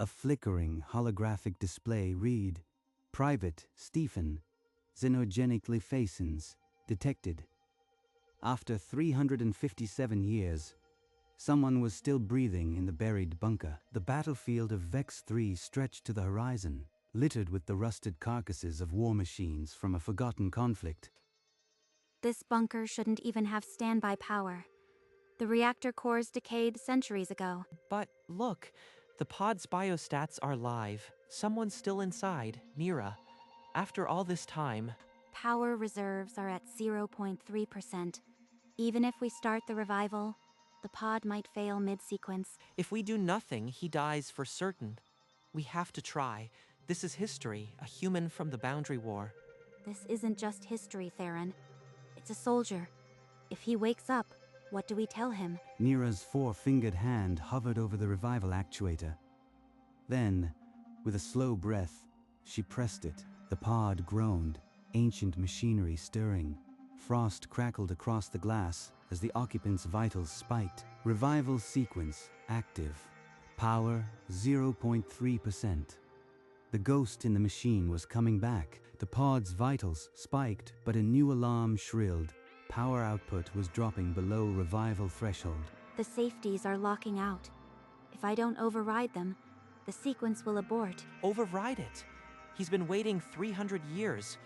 A flickering holographic display read, Private Stephen, xenogenic liphasins, detected. After 357 years, someone was still breathing in the buried bunker. The battlefield of Vex 3 stretched to the horizon, littered with the rusted carcasses of war machines from a forgotten conflict. This bunker shouldn't even have standby power. The reactor cores decayed centuries ago. But look, the pod's biostats are live. Someone's still inside, Nira. After all this time... Power reserves are at 0.3%. Even if we start the revival, the pod might fail mid-sequence. If we do nothing, he dies for certain. We have to try. This is history, a human from the Boundary War. This isn't just history, Theron. It's a soldier. If he wakes up, what do we tell him? Nira's four-fingered hand hovered over the revival actuator. Then, with a slow breath, she pressed it. The pod groaned, ancient machinery stirring. Frost crackled across the glass as the occupants' vitals spiked. Revival sequence active. Power 0.3%. The ghost in the machine was coming back. The pod's vitals spiked, but a new alarm shrilled. Power output was dropping below revival threshold. The safeties are locking out. If I don't override them, the sequence will abort. Override it. He's been waiting 300 years.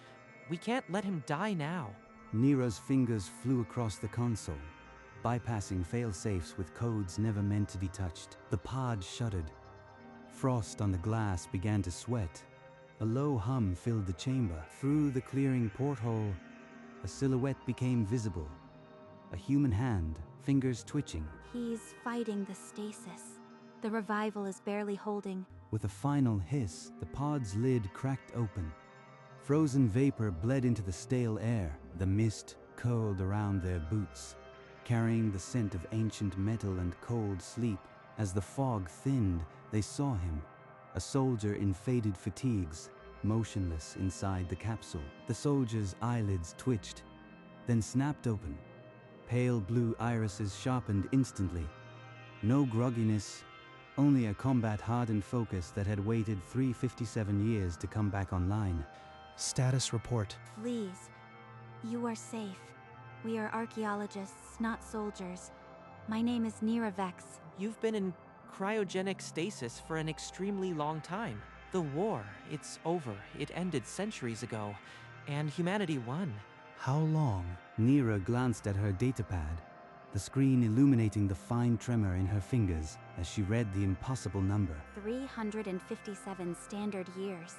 We can't let him die now. Nira's fingers flew across the console, bypassing fail-safes with codes never meant to be touched. The pod shuddered. Frost on the glass began to sweat. A low hum filled the chamber. Through the clearing porthole, a silhouette became visible. A human hand, fingers twitching. He's fighting the stasis. The revival is barely holding. With a final hiss, the pod's lid cracked open. Frozen vapor bled into the stale air. The mist curled around their boots, carrying the scent of ancient metal and cold sleep. As the fog thinned, they saw him, a soldier in faded fatigues, motionless inside the capsule. The soldier's eyelids twitched, then snapped open. Pale blue irises sharpened instantly. No grogginess, only a combat-hardened focus that had waited 357 years to come back online. Status report. Please, you are safe. We are archaeologists, not soldiers. My name is Nira Vex. You've been in cryogenic stasis for an extremely long time. The war, it's over. It ended centuries ago, and humanity won. How long? Nira glanced at her datapad, the screen illuminating the fine tremor in her fingers as she read the impossible number. 357 standard years.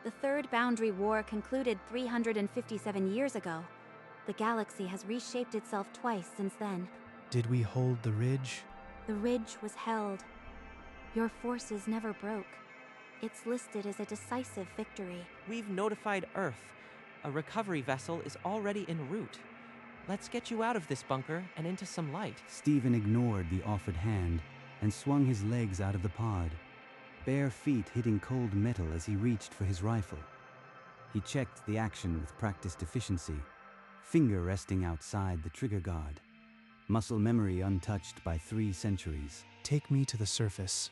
The Third Boundary War concluded 357 years ago. The galaxy has reshaped itself twice since then. Did we hold the ridge? The ridge was held. Your forces never broke. It's listed as a decisive victory. We've notified Earth. A recovery vessel is already en route. Let's get you out of this bunker and into some light. Stephen ignored the offered hand and swung his legs out of the pod, bare feet hitting cold metal as he reached for his rifle. He checked the action with practiced efficiency, finger resting outside the trigger guard, muscle memory untouched by 3 centuries. Take me to the surface.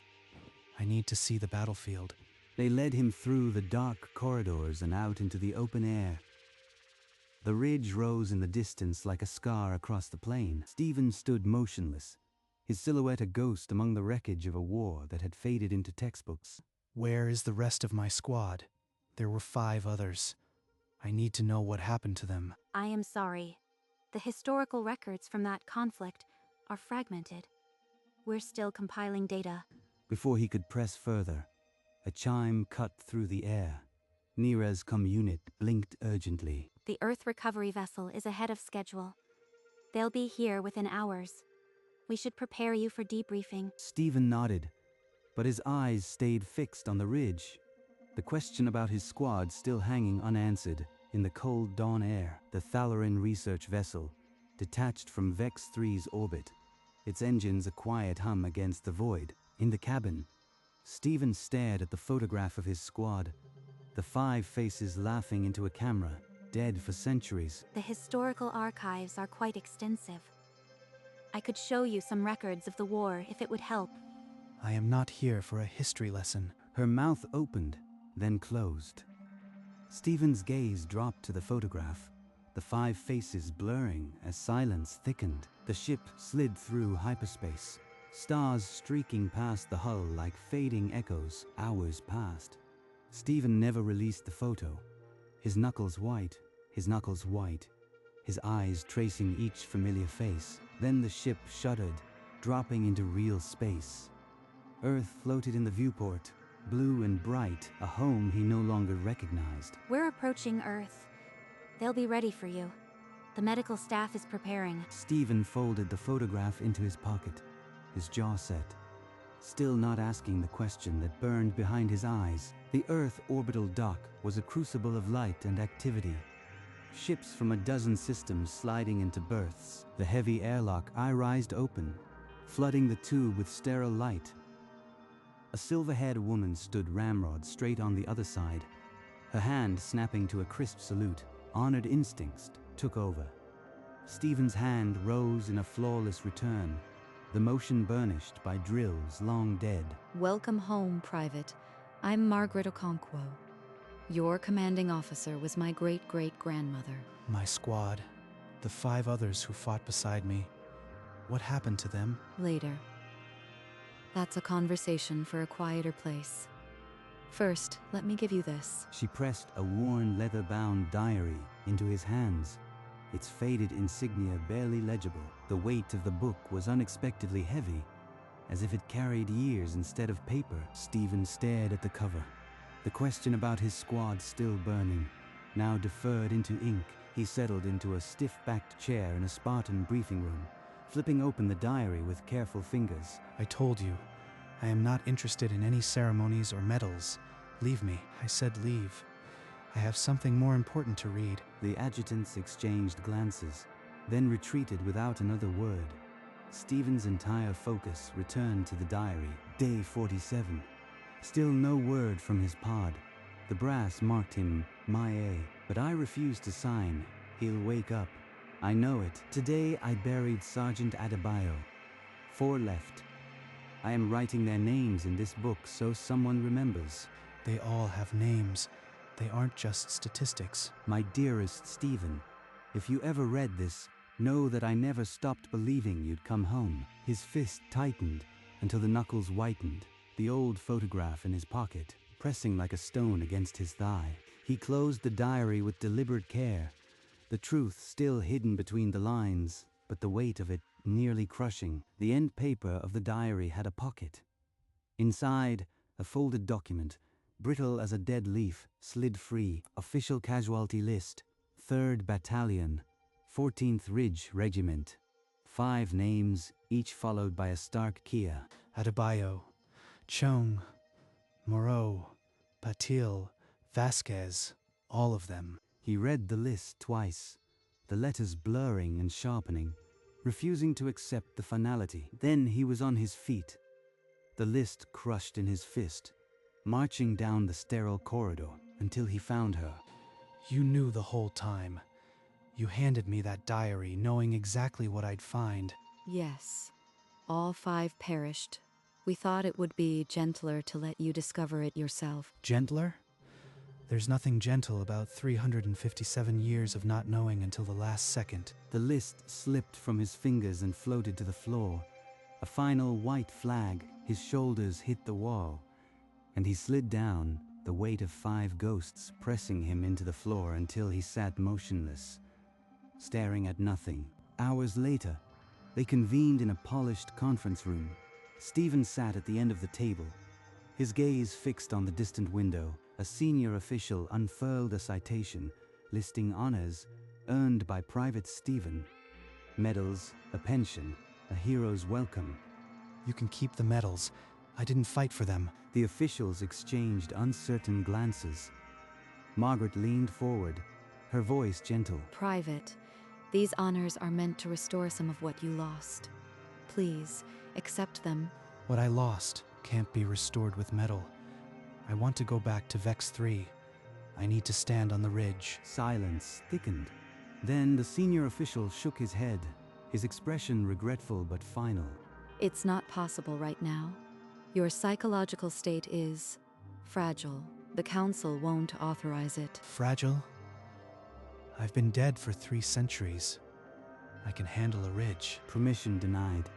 I need to see the battlefield. They led him through the dark corridors and out into the open air. The ridge rose in the distance like a scar across the plain. Stephen stood motionless, his silhouette a ghost among the wreckage of a war that had faded into textbooks. Where is the rest of my squad? There were 5 others. I need to know what happened to them. I am sorry. The historical records from that conflict are fragmented. We're still compiling data. Before he could press further, a chime cut through the air. Nira's unit blinked urgently. The Earth recovery vessel is ahead of schedule. They'll be here within hours. We should prepare you for debriefing. Stephen nodded, but his eyes stayed fixed on the ridge, the question about his squad still hanging unanswered in the cold dawn air. The Thalarin research vessel, detached from Vex 3's orbit, its engines a quiet hum against the void. In the cabin, Stephen stared at the photograph of his squad, the 5 faces laughing into a camera, dead for centuries. The historical archives are quite extensive. I could show you some records of the war if it would help. I am not here for a history lesson. Her mouth opened, then closed. Stephen's gaze dropped to the photograph, the 5 faces blurring as silence thickened. The ship slid through hyperspace, stars streaking past the hull like fading echoes. Hours passed. Stephen never released the photo. His knuckles white, his eyes tracing each familiar face. Then the ship shuddered, dropping into real space. Earth floated in the viewport, blue and bright, a home he no longer recognized. We're approaching Earth. They'll be ready for you. The medical staff is preparing. Stephen folded the photograph into his pocket, his jaw set. Still not asking the question that burned behind his eyes. The Earth orbital dock was a crucible of light and activity. Ships from a dozen systems sliding into berths. The heavy airlock eye-rised open, flooding the tube with sterile light. A silver-haired woman stood ramrod straight on the other side, her hand snapping to a crisp salute. Honored instincts took over. Stephen's hand rose in a flawless return, the motion burnished by drills long dead. Welcome home, Private. I'm Margaret Okonkwo. Your commanding officer was my great-great-grandmother. My squad, the 5 others who fought beside me. What happened to them? Later. That's a conversation for a quieter place. First, let me give you this. She pressed a worn leather-bound diary into his hands, its faded insignia barely legible. The weight of the book was unexpectedly heavy, as if it carried years instead of paper. Stephen stared at the cover, the question about his squad still burning. Now deferred into ink, he settled into a stiff-backed chair in a Spartan briefing room, flipping open the diary with careful fingers. I told you, I am not interested in any ceremonies or medals. Leave me. I said leave. I have something more important to read. The adjutants exchanged glances, then retreated without another word. Stephen's entire focus returned to the diary. Day 47. Still no word from his pod. The brass marked him MIA, but I refuse to sign. He'll wake up. I know it. Today I buried Sergeant Adebayo. 4 left. I am writing their names in this book so someone remembers. They all have names. They aren't just statistics. My dearest Stephen, if you ever read this, know that I never stopped believing you'd come home. His fist tightened until the knuckles whitened, the old photograph in his pocket, pressing like a stone against his thigh. He closed the diary with deliberate care, the truth still hidden between the lines, but the weight of it nearly crushing. The end paper of the diary had a pocket. Inside, a folded document, brittle as a dead leaf, slid free. Official casualty list: 3rd Battalion, 14th Ridge Regiment. 5 names, each followed by a stark Kia. Adebayo, Chung, Moreau, Patil, Vasquez, all of them. He read the list twice, the letters blurring and sharpening, refusing to accept the finality. Then he was on his feet, the list crushed in his fist, marching down the sterile corridor until he found her. You knew the whole time. You handed me that diary knowing exactly what I'd find. Yes. All 5 perished. We thought it would be gentler to let you discover it yourself. Gentler? There's nothing gentle about 357 years of not knowing until the last second. The list slipped from his fingers and floated to the floor. A final white flag, his shoulders hit the wall, and he slid down, the weight of 5 ghosts pressing him into the floor until he sat motionless, staring at nothing. Hours later, they convened in a polished conference room. Stephen sat at the end of the table, his gaze fixed on the distant window. A senior official unfurled a citation listing honors earned by Private Stephen, medals, a pension, a hero's welcome. You can keep the medals. I didn't fight for them. The officials exchanged uncertain glances. Margaret leaned forward, her voice gentle. Private, these honors are meant to restore some of what you lost. Please, accept them. What I lost can't be restored with metal. I want to go back to Vex 3. I need to stand on the ridge. Silence thickened. Then the senior official shook his head, his expression regretful but final. It's not possible right now. Your psychological state is fragile. The council won't authorize it. Fragile? I've been dead for 3 centuries. I can handle a ridge. Permission denied.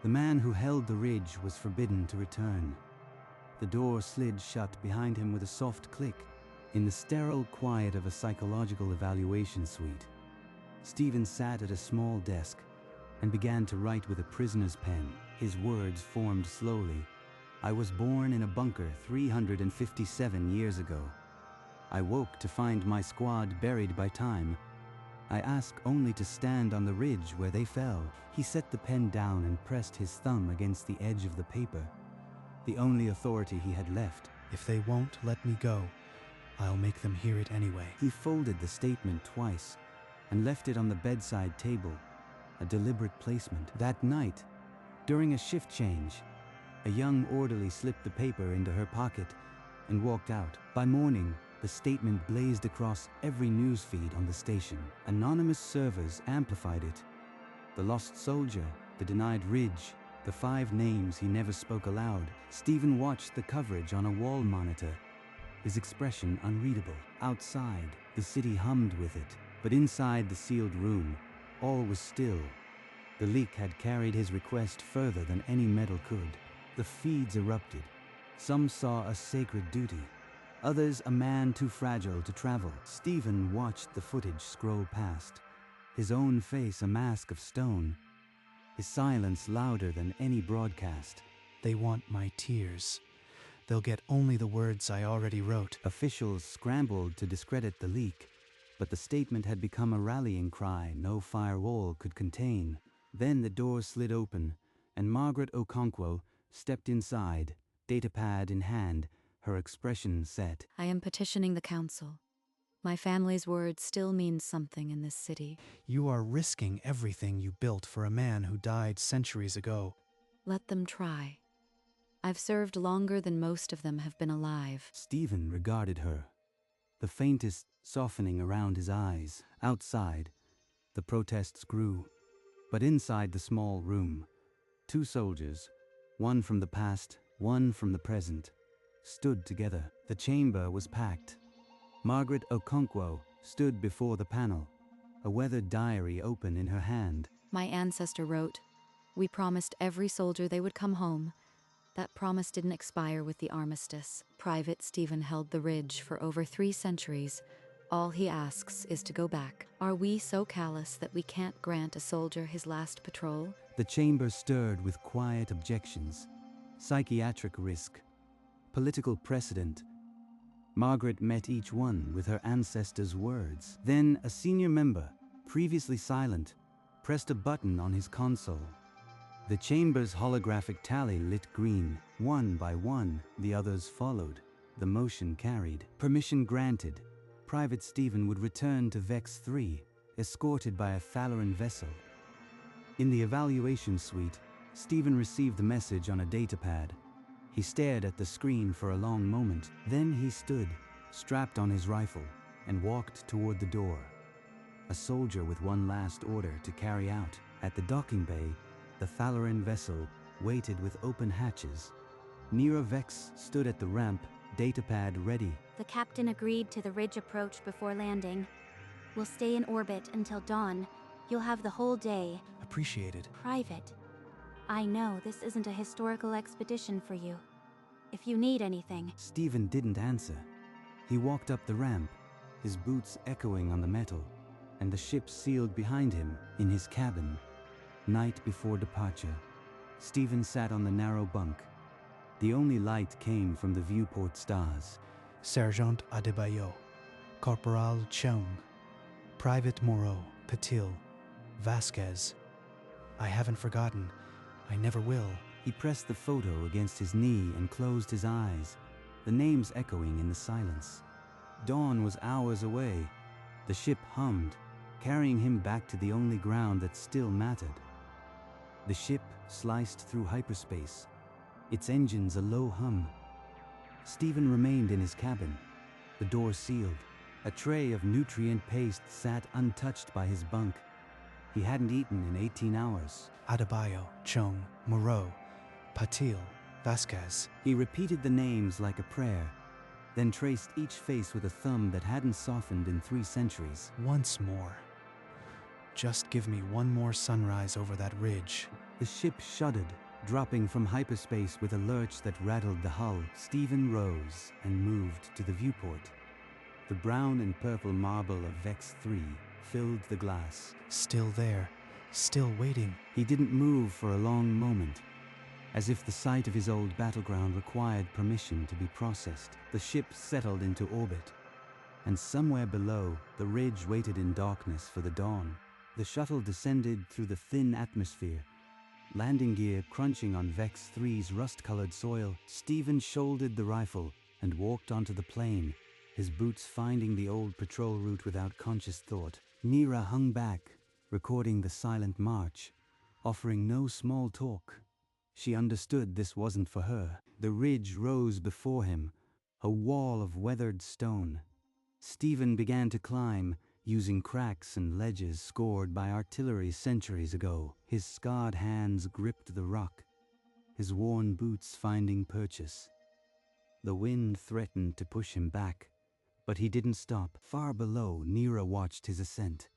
The man who held the ridge was forbidden to return. The door slid shut behind him with a soft click. In the sterile quiet of a psychological evaluation suite, Stephen sat at a small desk and began to write with a prisoner's pen. His words formed slowly. I was born in a bunker 357 years ago. I woke to find my squad buried by time. I ask only to stand on the ridge where they fell. He set the pen down and pressed his thumb against the edge of the paper, the only authority he had left. If they won't let me go, I'll make them hear it anyway. He folded the statement twice and left it on the bedside table, a deliberate placement. That night, during a shift change, a young orderly slipped the paper into her pocket and walked out. By morning, the statement blazed across every news feed on the station. Anonymous servers amplified it. The lost soldier, the denied ridge, the 5 names he never spoke aloud. Stephen watched the coverage on a wall monitor, his expression unreadable. Outside, the city hummed with it, but inside the sealed room, all was still. The leak had carried his request further than any metal could. The feeds erupted. Some saw a sacred duty, others a man too fragile to travel. Stephen watched the footage scroll past, his own face a mask of stone, his silence louder than any broadcast. They want my tears. They'll get only the words I already wrote. Officials scrambled to discredit the leak, but the statement had become a rallying cry no firewall could contain. Then the door slid open, and Margaret Okonkwo stepped inside, datapad in hand, her expression set. I am petitioning the council. My family's word still means something in this city. You are risking everything you built for a man who died centuries ago. Let them try. I've served longer than most of them have been alive. Stephen regarded her, the faintest softening around his eyes. Outside, the protests grew, but inside the small room, 2 soldiers, one from the past, one from the present, stood together. The chamber was packed. Margaret Okonkwo stood before the panel, a weathered diary open in her hand. My ancestor wrote, "We promised every soldier they would come home." That promise didn't expire with the armistice. Private Stephen held the ridge for over 3 centuries. All he asks is to go back. Are we so callous that we can't grant a soldier his last patrol? The chamber stirred with quiet objections. Psychiatric risk, political precedent. Margaret met each one with her ancestors' words. Then a senior member, previously silent, pressed a button on his console. The chamber's holographic tally lit green. One by one, the others followed. The motion carried. Permission granted. Private Stephen would return to Vex 3, escorted by a Thalaran vessel. In the evaluation suite, Stephen received the message on a datapad. He stared at the screen for a long moment. Then he stood, strapped on his rifle, and walked toward the door. A soldier with one last order to carry out. At the docking bay, the Thalaran vessel waited with open hatches. Nira Vex stood at the ramp, datapad ready. The captain agreed to the ridge approach before landing. We'll stay in orbit until dawn. You'll have the whole day. Appreciated. Private. I know this isn't a historical expedition for you. If you need anything. Stephen didn't answer. He walked up the ramp, his boots echoing on the metal, and the ship sealed behind him in his cabin. Night before departure, Stephen sat on the narrow bunk. The only light came from the viewport stars. Sergeant Adebayo, Corporal Cheung, Private Moreau, Patil, Vasquez. I haven't forgotten. I never will. He pressed the photo against his knee and closed his eyes, the names echoing in the silence. Dawn was hours away. The ship hummed, carrying him back to the only ground that still mattered. The ship sliced through hyperspace, its engines a low hum. Stephen remained in his cabin, the door sealed. A tray of nutrient paste sat untouched by his bunk. He hadn't eaten in 18 hours. Adebayo, Cheung, Moreau, Patil, Vasquez. He repeated the names like a prayer, then traced each face with a thumb that hadn't softened in 3 centuries. Once more. Just give me one more sunrise over that ridge. The ship shuddered, dropping from hyperspace with a lurch that rattled the hull. Stephen rose and moved to the viewport. The brown and purple marble of Vex 3 filled the glass. Still there, still waiting. He didn't move for a long moment, as if the sight of his old battleground required permission to be processed. The ship settled into orbit, and somewhere below, the ridge waited in darkness for the dawn. The shuttle descended through the thin atmosphere, landing gear crunching on Vex 3's rust-colored soil. Stephen shouldered the rifle and walked onto the plain, his boots finding the old patrol route without conscious thought. Nira hung back, recording the silent march, offering no small talk. She understood this wasn't for her. The ridge rose before him, a wall of weathered stone. Stephen began to climb, using cracks and ledges scored by artillery centuries ago. His scarred hands gripped the rock, his worn boots finding purchase. The wind threatened to push him back, but he didn't stop. Far below, Nira watched his ascent,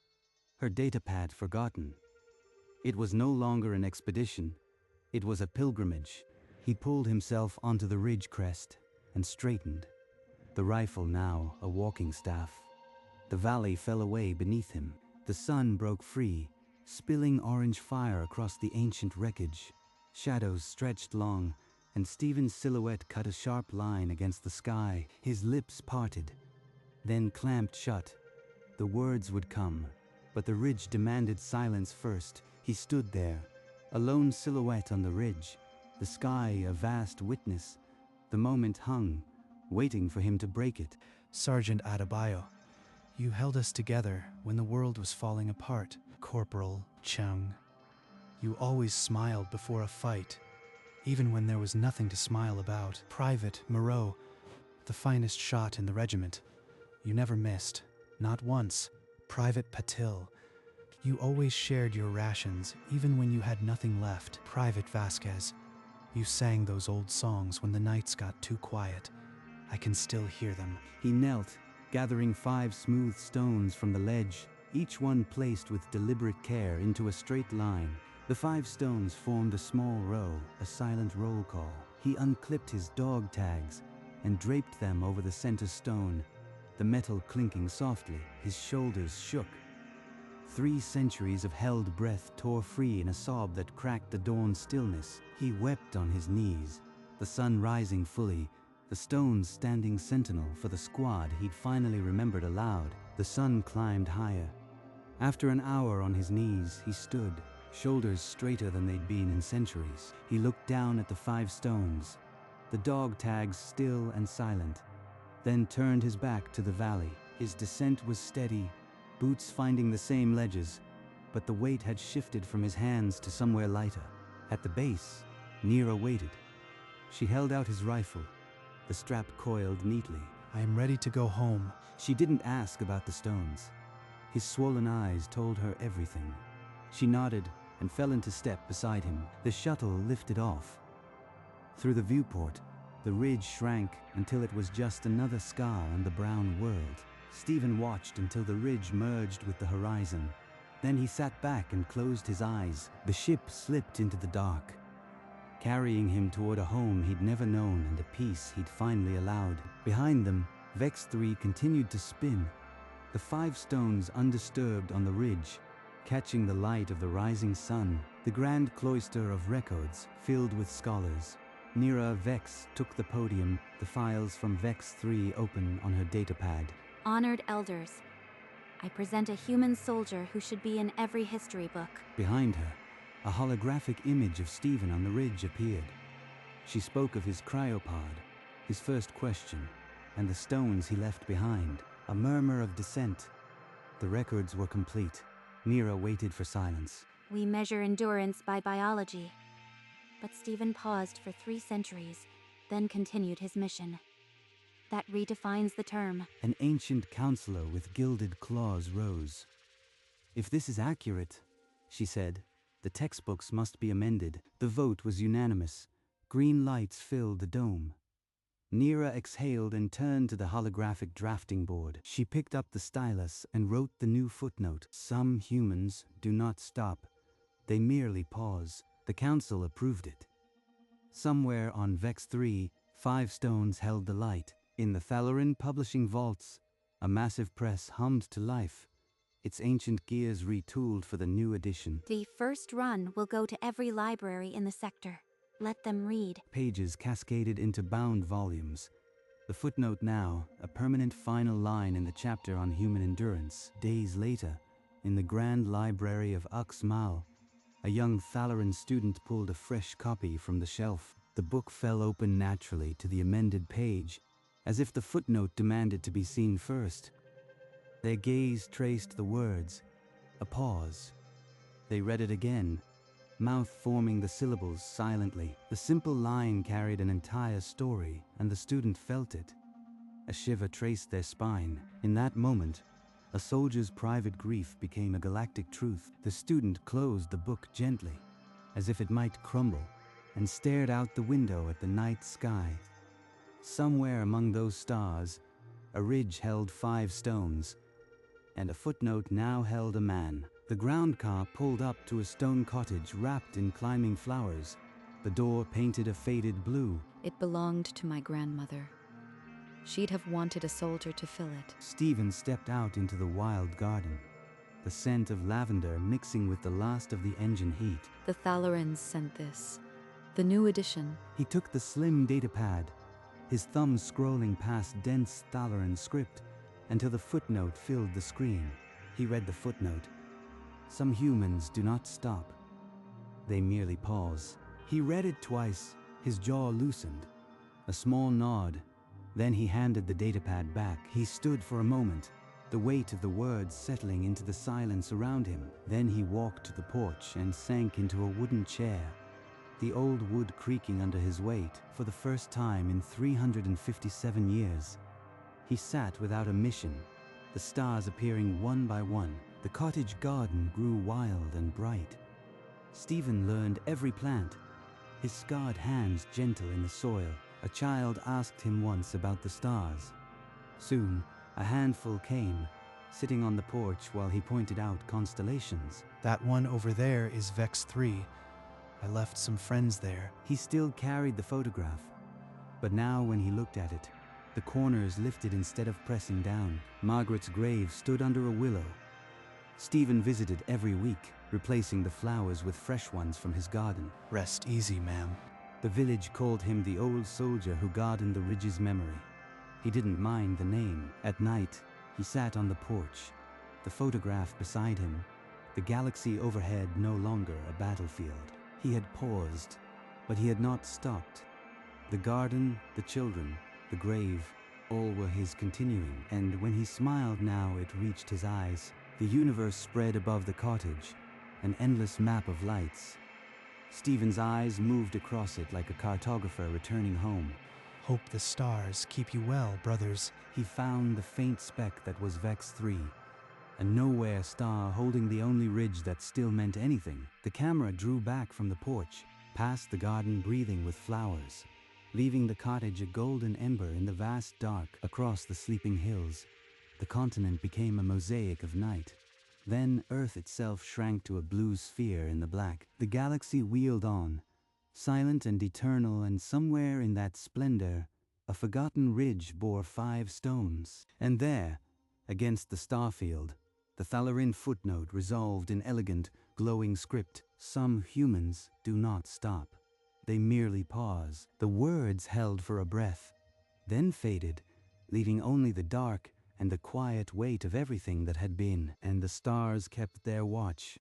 her datapad forgotten. It was no longer an expedition. It was a pilgrimage. He pulled himself onto the ridge crest and straightened, the rifle now a walking staff. The valley fell away beneath him. The sun broke free, spilling orange fire across the ancient wreckage. Shadows stretched long, and Stephen's silhouette cut a sharp line against the sky. His lips parted, then clamped shut. The words would come, but the ridge demanded silence first. He stood there, a lone silhouette on the ridge, the sky a vast witness. The moment hung, waiting for him to break it. Sergeant Adebayo, you held us together when the world was falling apart. Corporal Chung, you always smiled before a fight, even when there was nothing to smile about. Private Moreau, the finest shot in the regiment. You never missed, not once. Private Patil, you always shared your rations, even when you had nothing left. Private Vasquez, you sang those old songs when the nights got too quiet. I can still hear them. He knelt, gathering 5 smooth stones from the ledge, each one placed with deliberate care into a straight line. The 5 stones formed a small row, a silent roll call. He unclipped his dog tags and draped them over the center stone, the metal clinking softly. His shoulders shook. 3 centuries of held breath tore free in a sob that cracked the dawn stillness. He wept on his knees, the sun rising fully, the stones standing sentinel for the squad he'd finally remembered aloud. The sun climbed higher. After an hour on his knees, he stood, shoulders straighter than they'd been in centuries. He looked down at the 5 stones, the dog tags still and silent, then turned his back to the valley. His descent was steady, boots finding the same ledges, but the weight had shifted from his hands to somewhere lighter. At the base, Nira waited. She held out his rifle, the strap coiled neatly. I am ready to go home. She didn't ask about the stones. His swollen eyes told her everything. She nodded and fell into step beside him. The shuttle lifted off. Through the viewport, the ridge shrank until it was just another scar on the brown world. Stephen watched until the ridge merged with the horizon. Then he sat back and closed his eyes. The ship slipped into the dark, carrying him toward a home he'd never known and a peace he'd finally allowed. Behind them, Vex 3 continued to spin, the 5 stones undisturbed on the ridge, catching the light of the rising sun. The grand cloister of records filled with scholars. Nira Vex took the podium, the files from Vex 3 open on her datapad. Honored elders, I present a human soldier who should be in every history book. Behind her, a holographic image of Stephen on the ridge appeared. She spoke of his cryopod, his first question, and the stones he left behind. A murmur of dissent. The records were complete. Nira waited for silence. We measure endurance by biology. But Stephen paused for 3 centuries, then continued his mission. That redefines the term. An ancient counselor with gilded claws rose. If this is accurate, she said, the textbooks must be amended. The vote was unanimous. Green lights filled the dome. Nira exhaled and turned to the holographic drafting board. She picked up the stylus and wrote the new footnote. Some humans do not stop. They merely pause. The council approved it. Somewhere on Vex 3, 5 stones held the light. In the Thalarin publishing vaults, a massive press hummed to life, its ancient gears retooled for the new edition. The first run will go to every library in the sector. Let them read. Pages cascaded into bound volumes. The footnote now, a permanent final line in the chapter on human endurance. Days later, in the Grand Library of Uxmal, a young Thalarin student pulled a fresh copy from the shelf. The book fell open naturally to the amended page, as if the footnote demanded to be seen first. Their gaze traced the words, a pause. They read it again, mouth forming the syllables silently. The simple line carried an entire story, and the student felt it. A shiver traced their spine. In that moment, a soldier's private grief became a galactic truth. The student closed the book gently, as if it might crumble, and stared out the window at the night sky. Somewhere among those stars, a ridge held 5 stones, and a footnote now held a man. The ground car pulled up to a stone cottage wrapped in climbing flowers. The door painted a faded blue. It belonged to my grandmother. She'd have wanted a soldier to fill it. Stephen stepped out into the wild garden, the scent of lavender mixing with the last of the engine heat. The Thalarins sent this. The new edition. He took the slim datapad, his thumb scrolling past dense Thalarin script until the footnote filled the screen. He read the footnote. Some humans do not stop. They merely pause. He read it twice, his jaw loosened. A small nod. Then he handed the datapad back. He stood for a moment, the weight of the words settling into the silence around him. Then he walked to the porch and sank into a wooden chair, the old wood creaking under his weight. For the first time in 357 years, he sat without a mission, the stars appearing one by one. The cottage garden grew wild and bright. Stephen learned every plant, his scarred hands gentle in the soil. A child asked him once about the stars. Soon, a handful came, sitting on the porch while he pointed out constellations. That one over there is Vex 3. I left some friends there. He still carried the photograph, but now when he looked at it, the corners lifted instead of pressing down. Margaret's grave stood under a willow. Stephen visited every week, replacing the flowers with fresh ones from his garden. Rest easy, ma'am. The village called him the old soldier who gardened the ridge's memory. He didn't mind the name. At night, he sat on the porch, the photograph beside him, the galaxy overhead no longer a battlefield. He had paused, but he had not stopped. The garden, the children, the grave, all were his continuing, and when he smiled now it reached his eyes. The universe spread above the cottage, an endless map of lights. Stephen's eyes moved across it like a cartographer returning home. Hope the stars keep you well, brothers. He found the faint speck that was Vex 3, a nowhere star holding the only ridge that still meant anything. The camera drew back from the porch, past the garden breathing with flowers, leaving the cottage a golden ember in the vast dark. Across the sleeping hills, the continent became a mosaic of night. Then Earth itself shrank to a blue sphere in the black. The galaxy wheeled on, silent and eternal, and somewhere in that splendor, a forgotten ridge bore 5 stones. And there, against the starfield, the Thalarin footnote resolved in elegant, glowing script. Some humans do not stop. They merely pause. The words held for a breath, then faded, leaving only the dark and the quiet weight of everything that had been. And the stars kept their watch.